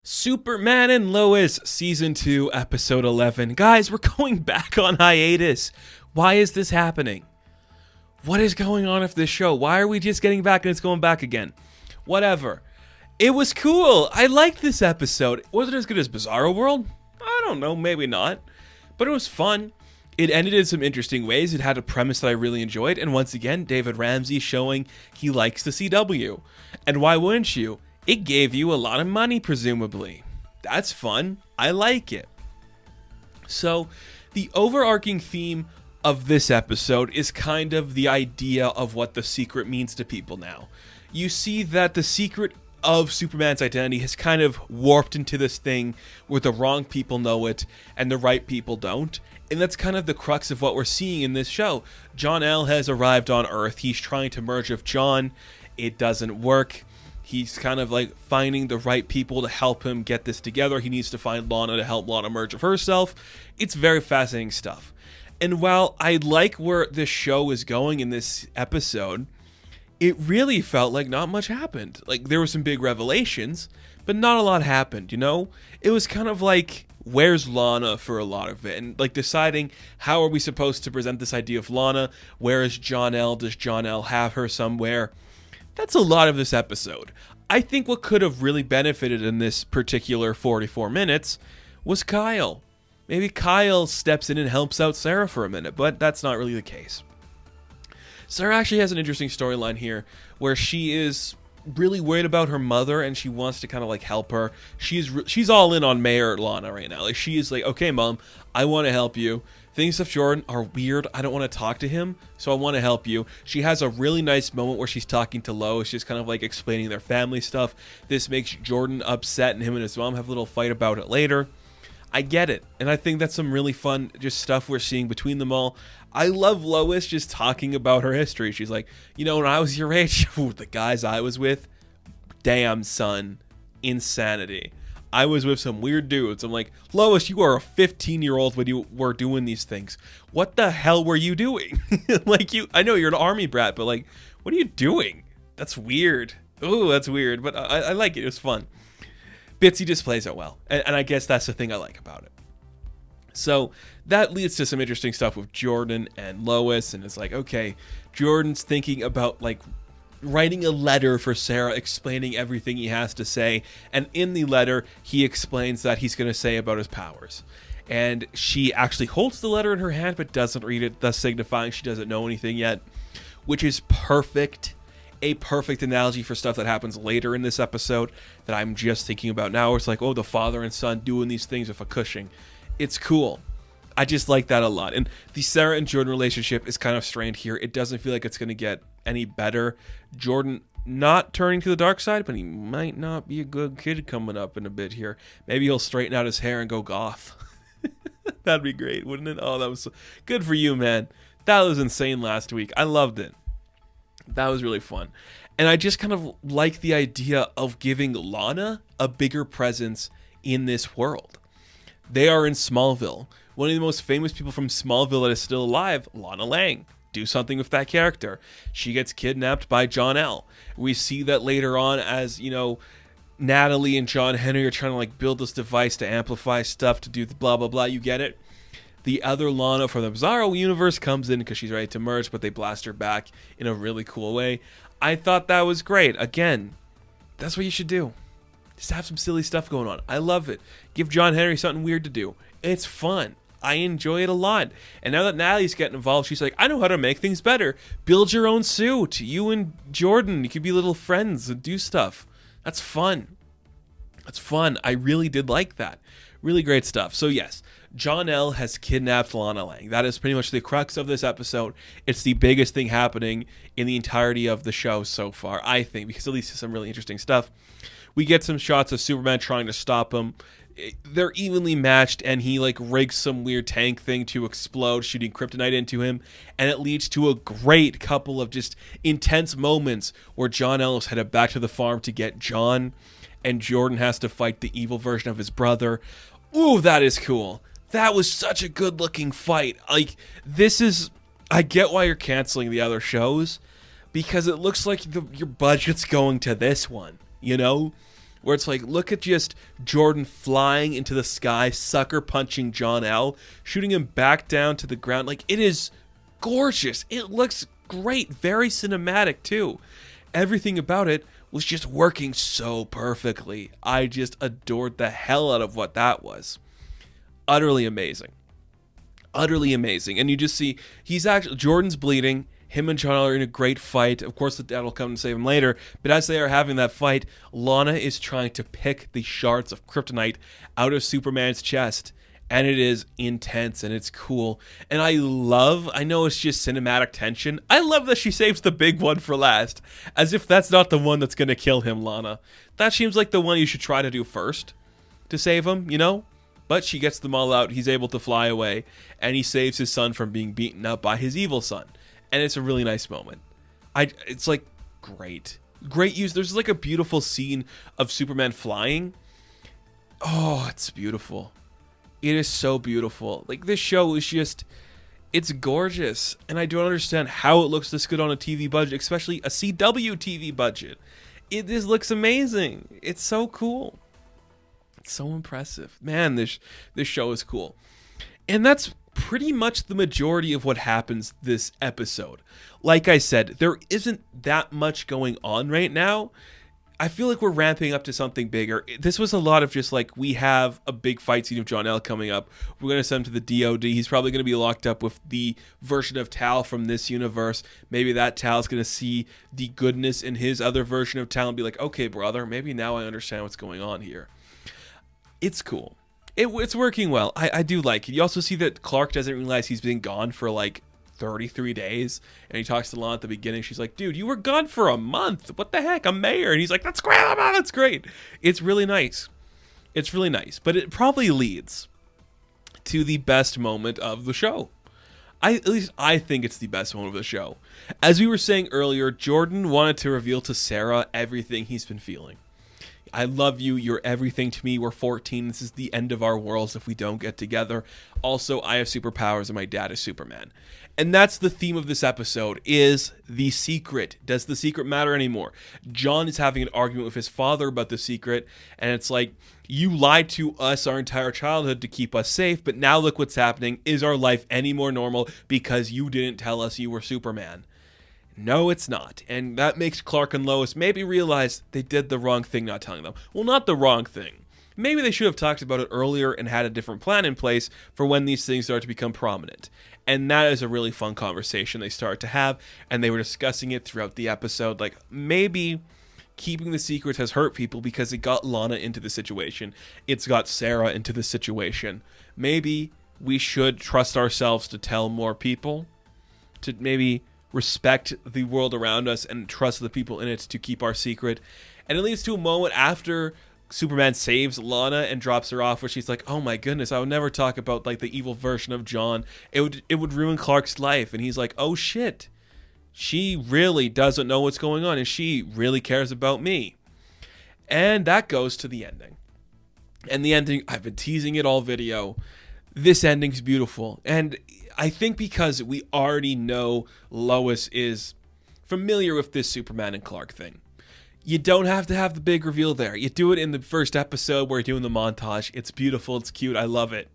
Superman and Lois, Season 2, Episode 11. Guys, we're going back on hiatus. Why is this happening? What is going on with this show? Why are we just getting back and it's going back again? Whatever. It was cool. I liked this episode. Was it as good as Bizarro World? I don't know, maybe not. But it was fun. It ended in some interesting ways. It had a premise that I really enjoyed. And once again, David Ramsey showing he likes the CW. And why wouldn't you? It gave you a lot of money, presumably. That's fun. I like it. So, the overarching theme of this episode is kind of the idea of what the secret means to people now. You see that the secret of Superman's identity has kind of warped into this thing where the wrong people know it and the right people don't. And that's kind of the crux of what we're seeing in this show. Jor-El has arrived on Earth. He's trying to merge with John. It doesn't work. He's kind of like finding the right people to help him get this together. He needs to find Lana to help Lana merge with herself. It's very fascinating stuff. And while I like where this show is going in this episode, it really felt like not much happened. Like, there were some big revelations, but not a lot happened, you know? It was kind of like, where's Lana for a lot of it? And like deciding how are we supposed to present this idea of Lana? Where is Jor-El? Does Jor-El have her somewhere? That's a lot of this episode. I think what could have really benefited in this particular 44 minutes was Kyle. Maybe Kyle steps in and helps out Sarah for a minute, but that's not really the case. Sarah actually has an interesting storyline here where she is really worried about her mother and she wants to kind of like help her. She's all in on Mayor Lana right now. Like, she is like, okay, Mom, I want to help you. Things with Jordan are weird. I don't want to talk to him, so I want to help you. She has a really nice moment where she's talking to Lois, just kind of like explaining their family stuff. This makes Jordan upset, and him and his mom have a little fight about it later. I get it, and I think that's some really fun just stuff we're seeing between them all. I love Lois just talking about her history. She's like, you know, when I was your age, the guys I was with, damn, son, insanity. I was with some weird dudes. I'm like, Lois, you are a 15-year-old when you were doing these things. What the hell were you doing? Like, I know you're an army brat, but like, what are you doing? That's weird. Ooh, that's weird, but I like it. It was fun. Bitsy just plays it well, and I guess that's the thing I like about it. So that leads to some interesting stuff with Jordan and Lois, and it's like, okay, Jordan's thinking about like writing a letter for Sarah explaining everything he has to say, and in the letter he explains that he's going to say about his powers, and she actually holds the letter in her hand but doesn't read it, thus signifying she doesn't know anything yet, which is perfect. A perfect analogy for stuff that happens later in this episode that I'm just thinking about now. It's like, oh, the father and son doing these things with a Cushing. It's cool. I just like that a lot. And the Sarah and Jordan relationship is kind of strained here. It doesn't feel like it's going to get any better. Jordan not turning to the dark side, but he might not be a good kid coming up in a bit here. Maybe he'll straighten out his hair and go goth. That'd be great, wouldn't it? Oh, that was good for you, man. That was insane last week. I loved it. That was really fun. And I just kind of like the idea of giving Lana a bigger presence in this world. They are in Smallville. One of the most famous people from Smallville that is still alive, Lana Lang. Do something with that character. She gets kidnapped by Jor-El. We see that later on as, you know, Natalie and John Henry are trying to like build this device to amplify stuff, to do the blah, blah, blah. You get it? The other Lana from the Bizarro universe comes in because she's ready to merge, but they blast her back in a really cool way. I thought that was great. Again, that's what you should do. Just have some silly stuff going on. I love it. Give John Henry something weird to do. It's fun. I enjoy it a lot. And now that Natalie's getting involved, she's like, I know how to make things better. Build your own suit. You and Jordan, you could be little friends and do stuff. That's fun. That's fun. I really did like that. Really great stuff. So yes, Jor-El has kidnapped Lana Lang. That is pretty much the crux of this episode. It's the biggest thing happening in the entirety of the show so far, I think, because it leads to some really interesting stuff. We get some shots of Superman trying to stop him. They're evenly matched, and he like rigs some weird tank thing to explode, shooting kryptonite into him, and it leads to a great couple of just intense moments where Jor-El is headed back to the farm to get John, and Jordan has to fight the evil version of his brother. Ooh, that is cool. That was such a good-looking fight. Like, this is... I get why you're canceling the other shows, because it looks like your budget's going to this one, you know? where it's like, look at just Jordan flying into the sky, sucker punching John L, shooting him back down to the ground. Like, it is gorgeous. It looks great. Very cinematic, too. Everything about it was just working so perfectly. I just adored the hell out of what that was. Utterly amazing. Utterly amazing. And you just see, Jordan's bleeding. Him and John are in a great fight. Of course, the dad will come and save him later. But as they are having that fight, Lana is trying to pick the shards of kryptonite out of Superman's chest. And it is intense and it's cool. And I know it's just cinematic tension. I love that she saves the big one for last. As if that's not the one that's going to kill him, Lana. That seems like the one you should try to do first to save him, you know? But she gets them all out. He's able to fly away. And he saves his son from being beaten up by his evil son. And it's a really nice moment. It's like great use. There's like a beautiful scene of Superman flying. Oh, it's beautiful. It is so beautiful. Like, this show is just, it's gorgeous. And I don't understand how it looks this good on a TV budget, especially a CW TV budget. This looks amazing. It's so cool. It's so impressive. Man, this show is cool. And that's pretty much the majority of what happens this episode. Like I said, there isn't that much going on right now. I feel like we're ramping up to something bigger. This was a lot of just like, we have a big fight scene of John L coming up. We're going to send him to the DOD. He's probably going to be locked up with the version of Tal from this universe. Maybe that Tal's going to see the goodness in his other version of Tal and be like, okay, brother, maybe now I understand what's going on here. It's cool. It's working well. I do like it. You also see that Clark doesn't realize he's been gone for like 33 days. And he talks to Lana at the beginning. She's like, dude, you were gone for a month. What the heck? I'm mayor. And he's like, that's great. That's great. It's really nice. It's really nice. But it probably leads to the best moment of the show. At least I think it's the best moment of the show. As we were saying earlier, Jordan wanted to reveal to Sarah everything he's been feeling. I love you. You're everything to me. We're 14. This is the end of our worlds if we don't get together. Also, I have superpowers and my dad is Superman. And that's the theme of this episode, is the secret. Does the secret matter anymore? John is having an argument with his father about the secret. And it's like, you lied to us our entire childhood to keep us safe. But now look what's happening. Is our life any more normal because you didn't tell us you were Superman? No, it's not. And that makes Clark and Lois maybe realize they did the wrong thing not telling them. Well, not the wrong thing. Maybe they should have talked about it earlier and had a different plan in place for when these things start to become prominent. And that is a really fun conversation they start to have. And they were discussing it throughout the episode. Like, maybe keeping the secrets has hurt people because it got Lana into the situation. It's got Sarah into the situation. Maybe we should trust ourselves to tell more people. To maybe respect the world around us and trust the people in it to keep our secret. And it leads to a moment after Superman saves Lana and drops her off where she's like, oh my goodness, I would never talk about like the evil version of John. It would ruin Clark's life. And he's like, oh shit, she really doesn't know what's going on and she really cares about me. And that goes to the ending. And the ending, I've been teasing it all video. This ending's beautiful. And I think because we already know Lois is familiar with this Superman and Clark thing. You don't have to have the big reveal there. You do it in the first episode where you're doing the montage. It's beautiful. It's cute. I love it.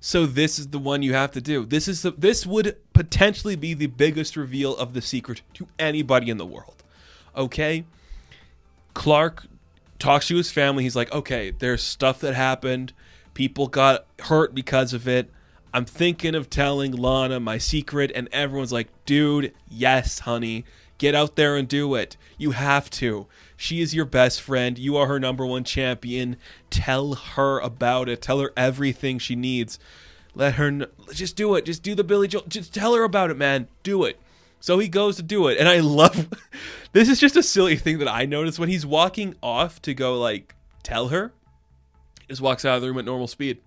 So this is the one you have to do. This would potentially be the biggest reveal of the secret to anybody in the world. Okay? Clark talks to his family. He's like, okay, there's stuff that happened. People got hurt because of it. I'm thinking of telling Lana my secret. And everyone's like, dude, yes, honey. Get out there and do it. You have to. She is your best friend. You are her number one champion. Tell her about it. Tell her everything she needs. Let her just do it. Just do the Billy Joel. Just tell her about it, man. Do it. So he goes to do it. And I love, this is just a silly thing that I noticed when he's walking off to go like tell her. He just walks out of the room at normal speed.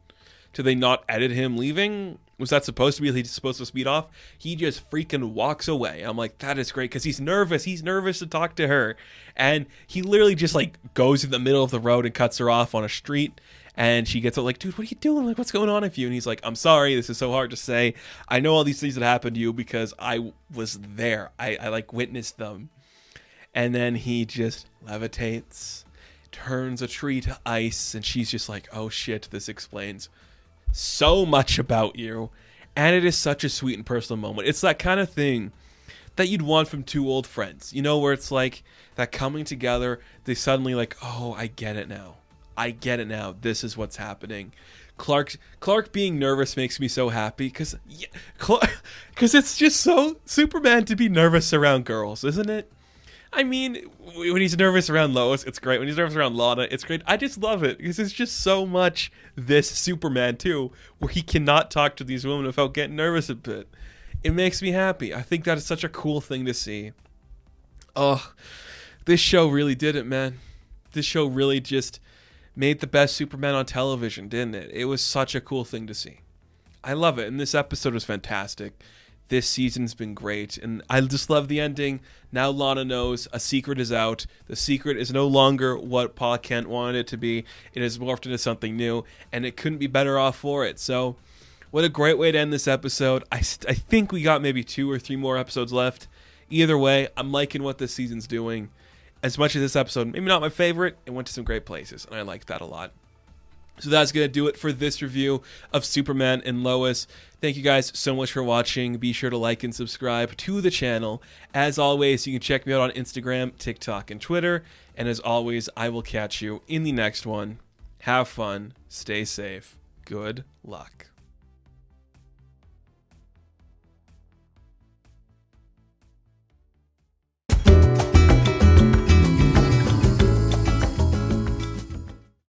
Do they not edit him leaving? Was that supposed to be, he's supposed to speed off? He just freaking walks away. I'm like, that is great because he's nervous. He's nervous to talk to her. And he literally just like goes in the middle of the road and cuts her off on a street. And she gets up like, dude, what are you doing? Like, what's going on with you? And he's like, I'm sorry. This is so hard to say. I know all these things that happened to you because I was there. I like witnessed them. And then he just levitates, turns a tree to ice, and she's just like, oh shit, this explains so much about you. And it is such a sweet and personal moment. It's that kind of thing that you'd want from two old friends, you know, where it's like that coming together, they suddenly like, oh, I get it now. I get it now. This is what's happening. Clark being nervous makes me so happy because it's just so Superman to be nervous around girls, isn't it? I mean, when he's nervous around Lois, it's great. When he's nervous around Lana, it's great. I just love it because it's just so much this Superman too, where he cannot talk to these women without getting nervous a bit. It makes me happy. I think that is such a cool thing to see. Oh, this show really did it, man. This show really just made the best Superman on television, didn't it? It was such a cool thing to see. I love it, and this episode was fantastic. This season's been great, and I just love the ending. Now Lana knows a secret is out. The secret is no longer what Pa Kent wanted it to be. It has morphed into something new, and it couldn't be better off for it. So, what a great way to end this episode. I think we got maybe 2 or 3 more episodes left. Either way, I'm liking what this season's doing. As much as this episode, maybe not my favorite, it went to some great places, and I like that a lot. So that's going to do it for this review of Superman and Lois. Thank you guys so much for watching. Be sure to like and subscribe to the channel. As always, you can check me out on Instagram, TikTok, and Twitter. And as always, I will catch you in the next one. Have fun. Stay safe. Good luck.